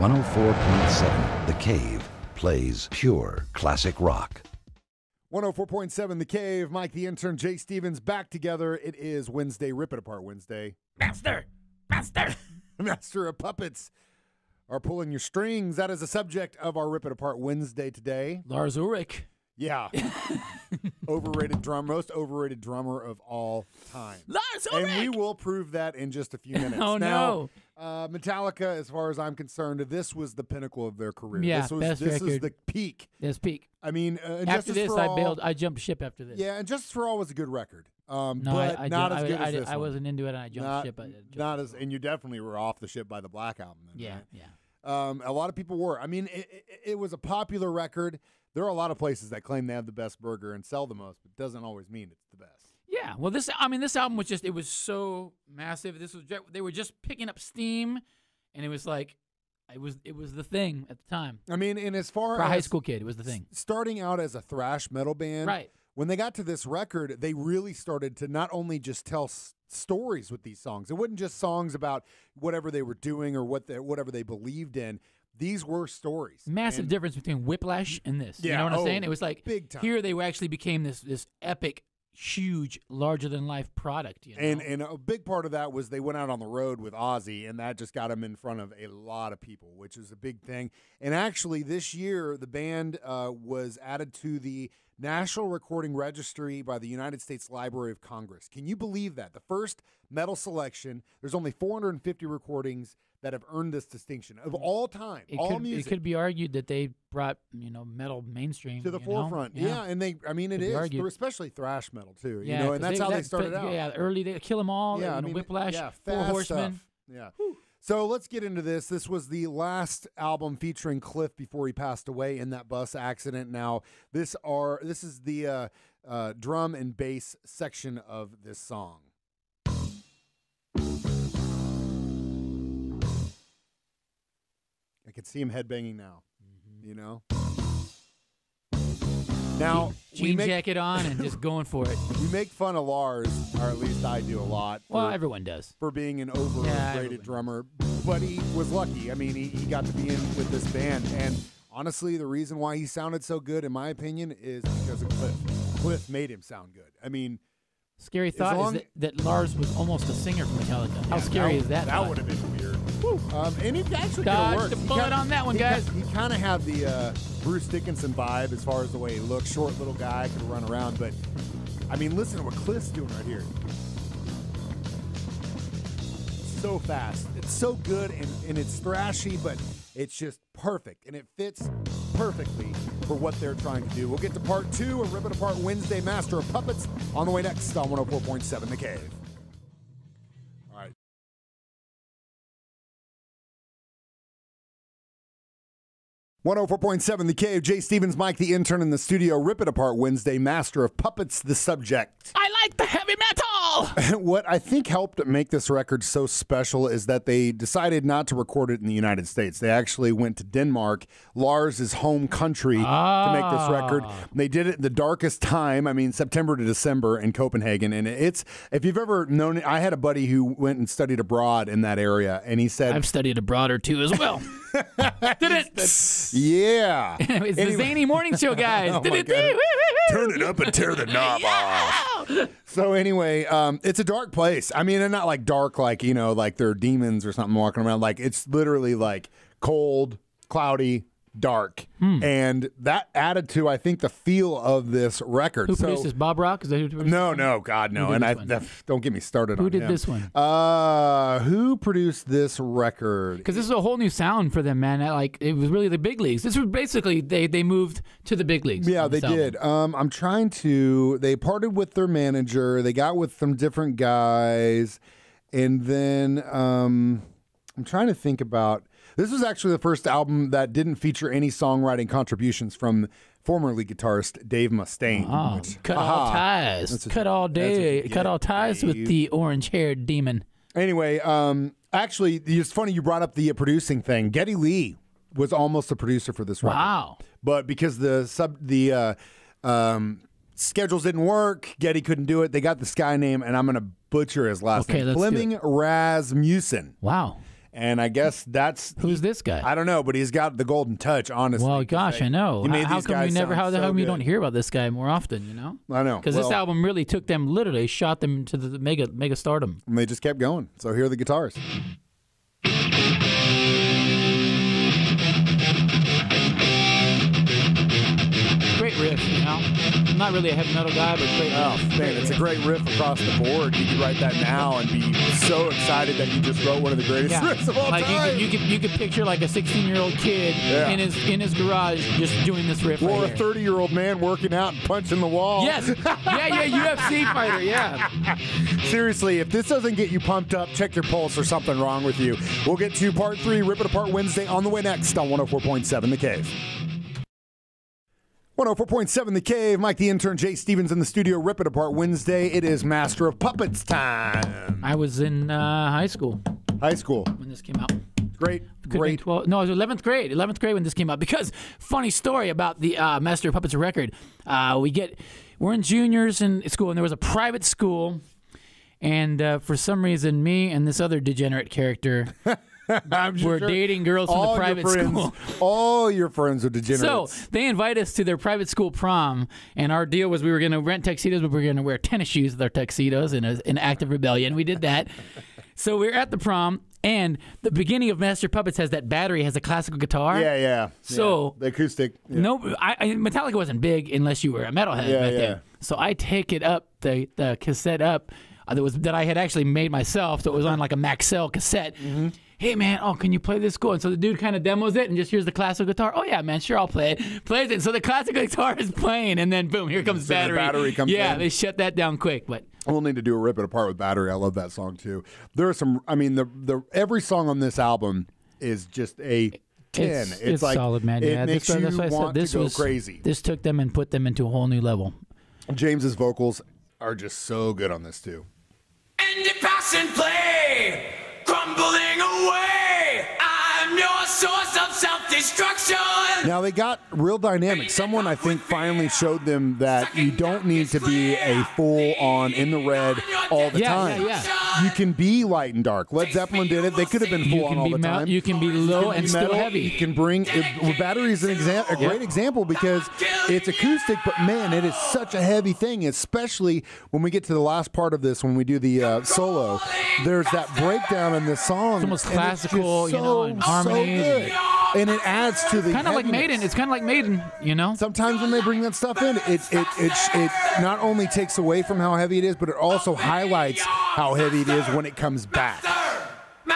104.7 The Cave plays pure classic rock. 104.7 The Cave, Mike the Intern, Jay Stevens back together. It is Wednesday, Rip It Apart Wednesday. Master Master of Puppets are pulling your strings. That is the subject of our Rip It Apart Wednesday today. Lars Ulrich. Yeah. Most overrated drummer of all time. Lars Ulrich! And we will prove that in just a few minutes. Oh, now, Metallica, as far as I'm concerned, this was the pinnacle of their career. Yeah, this is the peak. This peak. I mean, After this, I jumped ship after this. Yeah, and Justice for All was a good record. No, but not as good as this I one. wasn't into it, and I jumped ship. And you definitely were off the ship by the Black Album. Then, yeah, right? yeah. A lot of people were. I mean, it was a popular record. There are a lot of places that claim they have the best burger and sell the most, but it doesn't always mean it's the best. Yeah, well, this album was just, it was so massive. They were just picking up steam, and it was like, it was the thing at the time. I mean, and as far for as a high school kid, it was the thing. Starting out as a thrash metal band, right? When they got to this record, they really started to not only just tell stories with these songs. It wasn't just songs about whatever they were doing or whatever they believed in. These were stories. Massive difference between Whiplash and this. Yeah, you know what I'm saying? It was like big time. Here they actually became this epic, huge, larger than life product. You know? And a big part of that was they went out on the road with Ozzy, and that just got them in front of a lot of people, which is a big thing. And actually, this year the band was added to the National Recording Registry by the United States Library of Congress. Can you believe that? The first metal selection. There's only 450 recordings that have earned this distinction of all time, music. It could be argued that they brought metal mainstream to the forefront. Yeah, and it is argued. Especially thrash metal too. Yeah, and that's how they started out. Yeah, early they Kill 'Em All. Yeah, Whiplash. Yeah, Four Horsemen. Stuff. Yeah. Whew. So let's get into this. This was the last album featuring Cliff before he passed away in that bus accident. Now, this is the drum and bass section of this song. I can see him headbanging now, you know? Now, jean jacket on and just going for it. We make fun of Lars, or at least I do a lot. Well, everyone does. For being an overrated drummer. But he was lucky. I mean, he got to be in with this band. And honestly, the reason why he sounded so good, in my opinion, is because of Cliff. Cliff made him sound good. I mean, scary thought is that Lars was almost a singer for Metallica. How scary is that? That would have been weird. And it actually could have worked. Dodge the bullet on that one, guys. He kind of had the Bruce Dickinson vibe as far as the way he looked. Short little guy, could run around. But, I mean, listen to what Cliff's doing right here. So fast. It's so good, and it's thrashy, but it's just perfect. And it fits perfectly for what they're trying to do. We'll get to part 2 of Rip It Apart Wednesday, Master of Puppets, on the way next on 104.7 The Cave. All right. 104.7 The Cave, Jay Stevens, Mike the Intern in the studio. Rip It Apart Wednesday, Master of Puppets, the subject. I like the heavy metal! What I think helped make this record so special is that they decided not to record it in the United States. They actually went to Denmark, Lars' home country, to make this record. They did it in the darkest time, September to December in Copenhagen. And it's, if you've ever known it, I had a buddy who went and studied abroad in that area, and he said... I've studied abroad or two as well. Did it? Yeah. It's the Zany Morning Show, guys. Turn it up and tear the knob off. So anyway, it's a dark place. And not like dark, like, like there are demons or something walking around. Like, it's literally like cold, cloudy, dark. And that added to, I think, the feel of this record. Who produced this? Bob Rock? Is that who produced No, God, no. And don't get me started on Who did him. this one? Who produced this record? Because this is a whole new sound for them, man. It was really the big leagues. This was basically, they moved to the big leagues. Yeah, they did. They parted with their manager. They got with some different guys. And then I'm trying to think about... This was actually the first album that didn't feature any songwriting contributions from former lead guitarist Dave Mustaine. Cut all ties. Cut all ties with the orange-haired demon. Anyway, actually, it's funny you brought up the producing thing. Geddy Lee was almost a producer for this record. Wow. But because the schedules didn't work, Geddy couldn't do it. They got this guy name, and I'm going to butcher his last name. Fleming Rasmussen. Wow. And I guess that's Who's this guy? I don't know, but he's got the golden touch. Honestly, Well, gosh, I know. He made How these come we guys never? sound How the so hell we good. don't hear about this guy more often? You know? I know, Because this album really took them, literally shot them to the mega stardom. And they just kept going. So here are the guitars. Great riff, you know. I'm not really a heavy metal guy, but great Oh, riff. man, it's a great riff across the board. You could write that now and be so excited that you just wrote one of the greatest riffs of all like time. you could picture like a 16-year-old kid in his garage just doing this riff. Or right a here. 30-year-old man working out and punching the wall. Yes. Yeah, UFC fighter. Yeah. Seriously, if this doesn't get you pumped up, check your pulse or something wrong with you. We'll get to part 3, Rip It Apart Wednesday, on the way next on 104.7 The Cave. 104.7 The Cave. Mike the Intern, Jay Stevens in the studio. Rip It Apart Wednesday. It is Master of Puppets time. I was in high school High school. when this came out. Great. Could've been Great. 12. No, it was 11th grade. 11th grade when this came out. Because funny story about the Master of Puppets record. We're in juniors in school, and there was a private school, and for some reason, me and this other degenerate character were dating girls from the private school. All your friends are degenerates. So they invite us to their private school prom, and our deal was we were going to rent tuxedos, but we were going to wear tennis shoes with our tuxedos in an act of rebellion. We did that. So we were at the prom, and the beginning of Master Puppets has that battery, has a classical guitar. Yeah. So the acoustic. Yeah. no, Metallica wasn't big unless you were a metalhead back then. So I take it up, the cassette up that I had actually made myself. So it was on like a Maxell cassette. Mm-hmm. Hey man, can you play this? Cool. And so the dude kind of demos it and just hears the classical guitar. Oh yeah, man, sure, I'll play it. Plays it. So the classical guitar is playing, and then boom, here comes battery. The battery comes in. Yeah, they shut that down quick. But we'll need to do a Rip It Apart with Battery. I love that song too. There are some. I mean, every song on this album is just a 10. It's like solid, man. It Yeah, makes that's you why I said want this to go was crazy. This took them and put them into a whole new level. James's vocals are just so good on this too. And the passion play, crumbling away. I'm your source of self-destruction. Now they got real dynamic. Someone I think finally showed them that you don't need to be a full on in the red all the time. Yeah. You can be light and dark. Led Zeppelin did it. They could have been full on all the time. You can be low and still metal. heavy. You can bring Battery is a great example because it's acoustic, but man, it is such a heavy thing. Especially when we get to the last part of this, when we do the solo. There's that breakdown in this song. It's almost classical, and harmonies. So good. And it adds to the kind of like heaviness. Maiden. It's kind of like Maiden, you know. Sometimes when they bring that stuff in, it not only takes away from how heavy it is, but it also highlights how heavy it is when it comes back.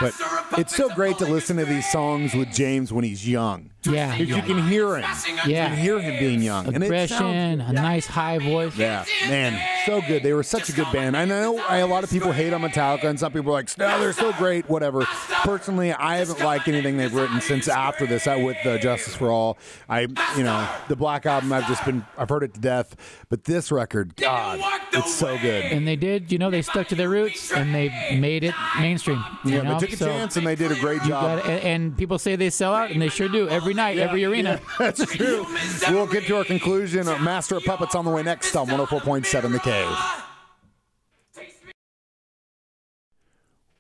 But it's so great to listen to these songs with James when he's young. Yeah, Because you can hear him. Yeah. You can hear him being young. And it Aggression, sounds, a nice high voice. yeah, man, so good. They were such a good band. I know a lot of people hate on Metallica, and some people are like, no, they're so great, whatever. Personally, I haven't liked anything they've written since after this, with Justice for All. The Black Album, I've heard it to death. But this record, God, it's so good. And they did, they stuck to their roots and they made it mainstream. Yeah, they took a chance and they did a great job. And people say they sell out, and they sure do every night, every arena. Yeah, that's true. We'll get to our conclusion. Master of Puppets on the way next on 104.7 The Cave.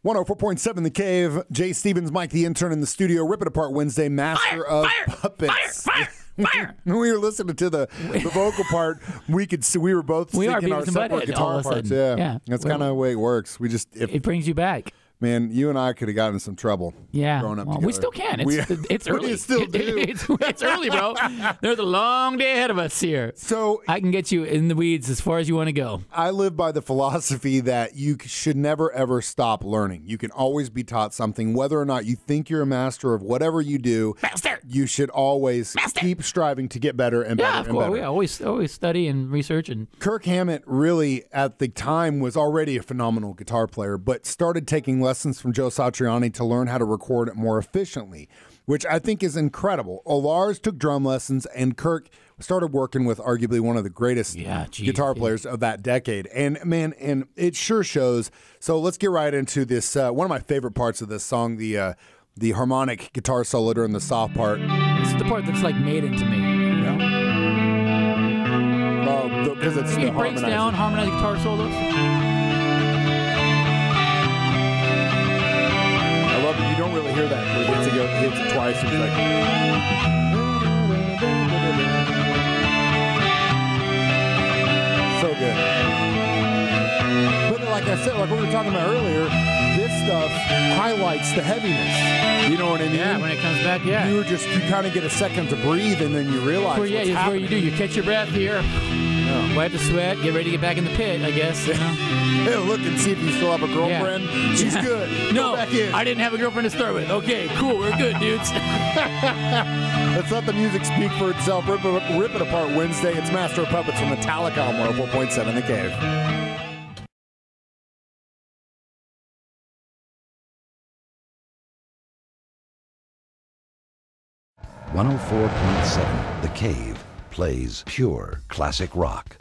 104.7 The Cave. Jay Stevens, Mike the Intern in the studio. Rip It Apart Wednesday. Master of Puppets. Fire! When we were listening to the vocal part, we were both singing our separate guitar parts. Yeah. That's kind of the way it works. It brings you back. Man, you and I could have gotten in some trouble. Yeah, growing up we still can. It's early. We still do. It's early, bro. There's a long day ahead of us here. So I can get you in the weeds as far as you want to go. I live by the philosophy that you should never, ever stop learning. You can always be taught something. Whether or not you think you're a master of whatever you do, you should always keep striving to get better and better and better. We always study and research. And Kirk Hammett really, at the time, was already a phenomenal guitar player, but started taking lessons from Joe Satriani to learn how to record it more efficiently, which I think is incredible. Lars took drum lessons, and Kirk started working with arguably one of the greatest guitar players of that decade. And man, and it sure shows. So let's get right into this. One of my favorite parts of this song, the harmonic guitar solo during the soft part. This is the part that's like Maiden to me. Because it's He breaks down harmonized guitar solos. I love that you you don't really hear that where he hits it twice. He's like, so good. But like I said, like we were talking about earlier, this stuff highlights the heaviness. You know what I mean? Yeah, when it comes back, yeah. You kind of get a second to breathe, and then you realize Well, yeah, what's it's happening. where you do. You catch your breath here, wipe the sweat, get ready to get back in the pit, I guess. You know? Hey, look and see if you still have a girlfriend. Yeah. She's good. No, Go back in. I didn't have a girlfriend to start with. Okay, cool, we're good, dudes. Let's let the music speak for itself. Rip it apart Wednesday. It's Master of Puppets from Metallica on 104.7 The Cave. 104.7 The Cave plays pure classic rock.